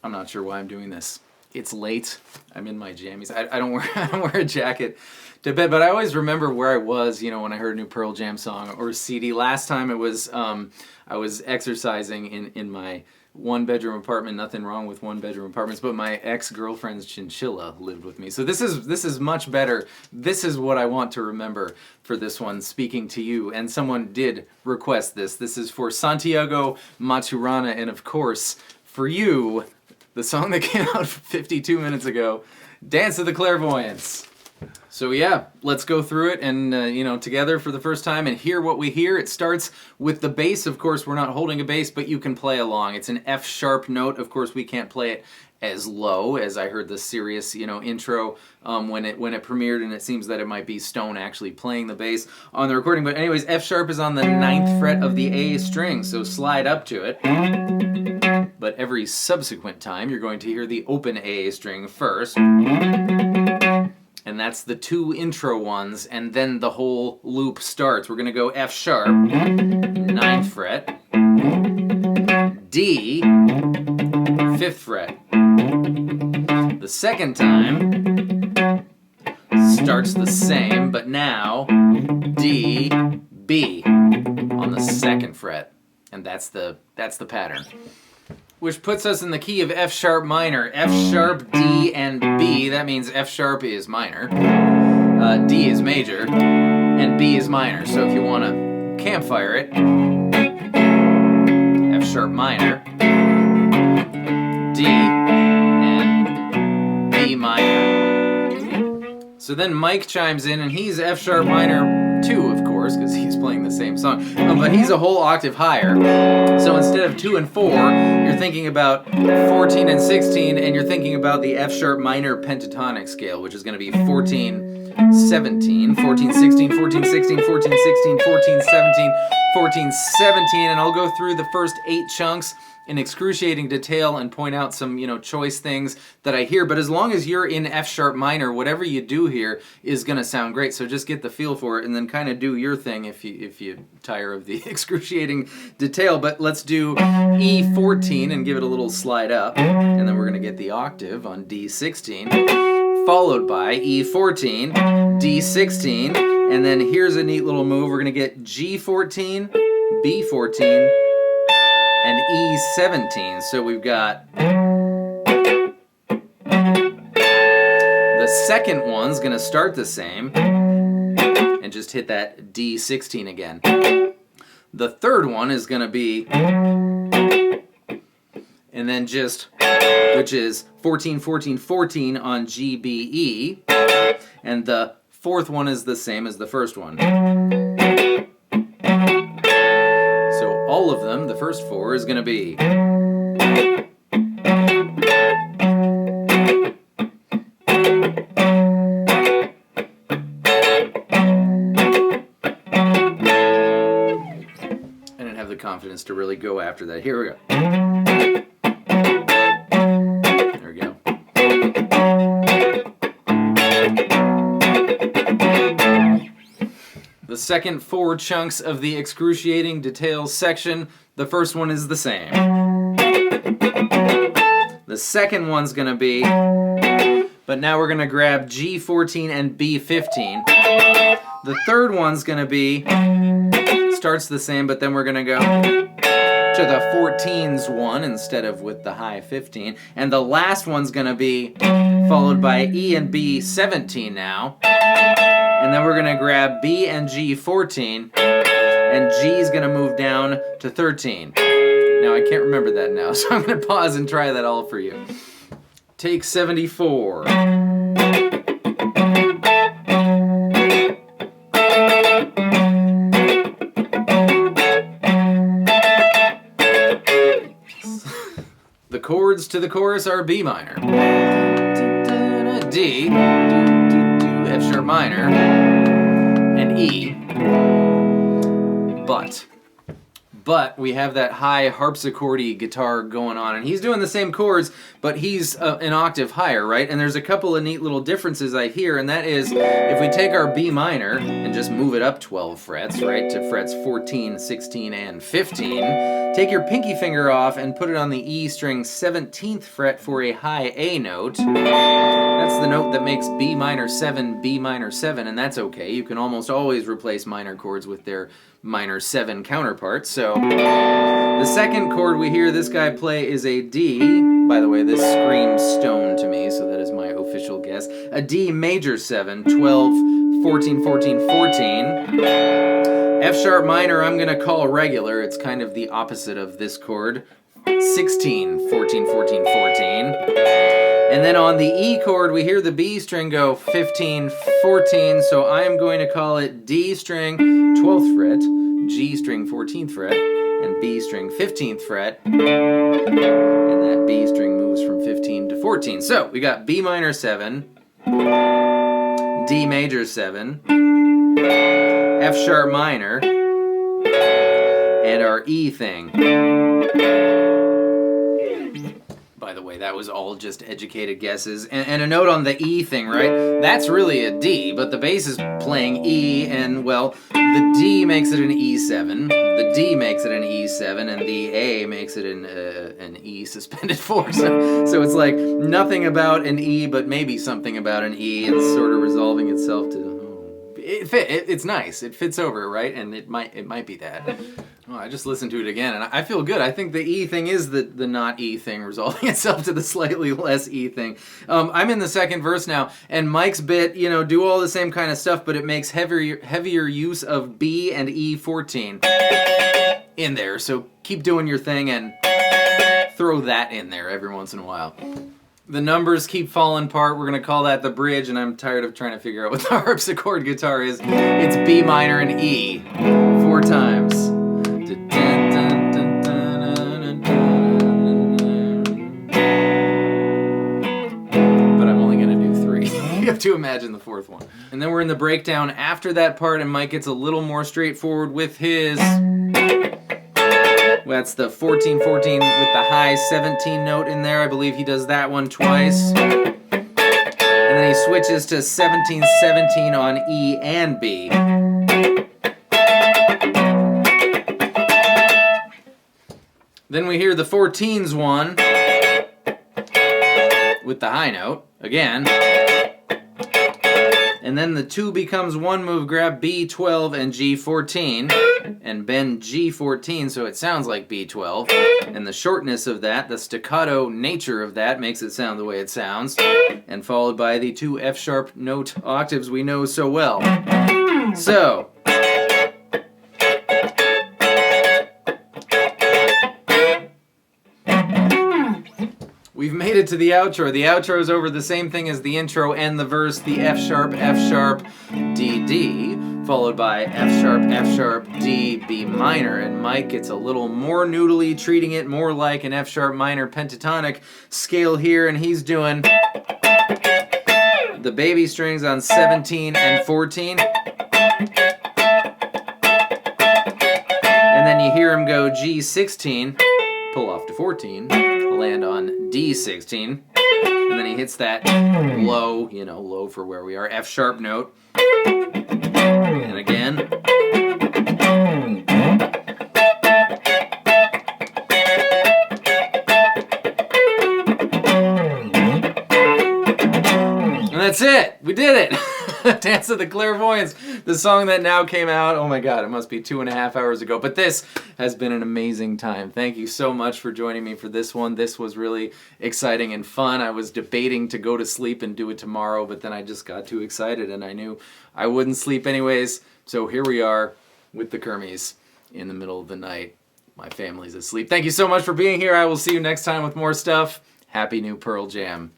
I'm not sure why I'm doing this. It's late. I'm in my jammies. I don't wear a jacket to bed, but I always remember where I was, when I heard a new Pearl Jam song or CD. Last time it was I was exercising in my one-bedroom apartment. Nothing wrong with one-bedroom apartments, but my ex-girlfriend's chinchilla lived with me. So this is much better. This is what I want to remember for this one, speaking to you. And someone did request this. This is for Santiago Maturana, and of course, for you, the song that came out 52 minutes ago, Dance of the Clairvoyants. So yeah, let's go through it and, together for the first time and hear what we hear. It starts with the bass. Of course, we're not holding a bass, but you can play along. It's an F sharp note. Of course, we can't play it as low as I heard the Sirius, intro when it premiered, and it seems that it might be Stone actually playing the bass on the recording. But anyways, F sharp is on the 9th fret of the A string, so slide up to it. But every subsequent time, you're going to hear the open A string first. And that's the 2 intro ones, and then the whole loop starts. We're going to go F sharp, 9th fret, D, 5th fret. The second time starts the same, but now D, B on the 2nd fret. And that's the pattern. Which puts us in the key of F sharp minor. F sharp, D, and B. That means F sharp is minor, D is major, and B is minor. So if you want to campfire it, F sharp minor, D, and B minor. So then Mike chimes in, and he's F sharp minor 2, of course, because he's playing the same song. But he's a whole octave higher. So instead of 2 and 4, you're thinking about 14 and 16, and you're thinking about the F sharp minor pentatonic scale, which is going to be 14, 17, 14, 16, 14, 16, 14, 16, 14, 17, 14, 17, and I'll go through the first 8 chunks in excruciating detail and point out some, choice things that I hear. But as long as you're in F sharp minor, whatever you do here is going to sound great. So just get the feel for it and then kind of do your thing if you tire of the excruciating detail. But let's do E14 and give it a little slide up. And then we're going to get the octave on D16, followed by E14, D16, and then here's a neat little move. We're going to get G14, B14, and E17. So we've got the second one's going to start the same and just hit that D16 again. The third one is going to be, and then just, which is 14, 14, 14 on GBE, and the fourth one is the same as the first one. All of them, the first 4, is going to be. I didn't have the confidence to really go after that. Here we go. There we go. The second 4 chunks of the excruciating details section, the first one is the same. The second one's going to be, but now we're going to grab G14 and B15. The third one's going to be, starts the same, but then we're going to go to the 14s one instead of with the high 15. And the last one's going to be followed by E and B17 now. And then we're going to grab B and G14, and G is going to move down to 13. Now, I can't remember that now, so I'm going to pause and try that all for you. Take 74. The chords to the chorus are B minor, D, F sharp minor, and E. but we have that high harpsichord-y guitar going on, and he's doing the same chords, but he's an octave higher, right? And there's a couple of neat little differences I hear, and that is, if we take our B minor and just move it up 12 frets, right, to frets 14, 16, and 15, take your pinky finger off and put it on the E string 17th fret for a high A note. That's the note that makes B minor 7, B minor 7, and that's okay. You can almost always replace minor chords with their minor 7 counterparts. So the second chord we hear this guy play is a D. By the way, this screams stone to me, so that is my official guess. A D major 7, 12, 14, 14, 14. F sharp minor I'm going to call regular. It's kind of the opposite of this chord. 16, 14, 14, 14. And then on the E chord, we hear the B string go 15, 14, so I am going to call it D string 12th fret, G string 14th fret, and B string 15th fret. And that B string moves from 15 to 14. So we got B minor 7, D major 7, F sharp minor, and our E thing. By the way, that was all just educated guesses. And a note on the E thing, right? That's really a D, but the bass is playing E, and, well, the D makes it an E7, the D makes it an E7, and the A makes it an E suspended 4. So it's like nothing about an E, but maybe something about an E. It's sort of resolving itself to... It's nice. It fits over, right? And it might be that. Oh, I just listened to it again, and I feel good. I think the E thing is the not E thing resolving itself to the slightly less E thing. I'm in the second verse now, and Mike's bit, do all the same kind of stuff, but it makes heavier use of B and E14 in there. So keep doing your thing and throw that in there every once in a while. The numbers keep falling apart. We're going to call that the bridge, and I'm tired of trying to figure out what the harpsichord guitar is. It's B minor and E 4 times. But I'm only going to do 3. You have to imagine the 4th one. And then we're in the breakdown after that part, and Mike gets a little more straightforward with his... That's the 14, 14 with the high 17 note in there. I believe he does that one twice. And then he switches to 17, 17 on E and B. Then we hear the 14s one with the high note again. And then the 2 becomes 1 move, grab B12 and G14, and bend G14 so it sounds like B12. And the shortness of that, the staccato nature of that, makes it sound the way it sounds. And followed by the 2 F sharp note octaves we know so well. So... we've made it to the outro. The outro is over the same thing as the intro and the verse, the F sharp, D, D, followed by F sharp, D, B minor. And Mike gets a little more noodly, treating it more like an F sharp minor pentatonic scale here, and he's doing the baby strings on 17 and 14. And then you hear him go G16, pull off to 14, land on D16, and then he hits that low, low for where we are, F sharp note, and again, and that's it, we did it! Dance of the Clairvoyants, the song that now came out, oh my god, it must be 2.5 hours ago, but this has been an amazing time. Thank you so much for joining me for this one. This was really exciting and fun. I was debating to go to sleep and do it tomorrow, but then I just got too excited and I knew I wouldn't sleep anyways, so here we are with the Kermies in the middle of the night. My family's asleep. Thank you so much for being here. I will see you next time with more stuff. Happy New Pearl Jam.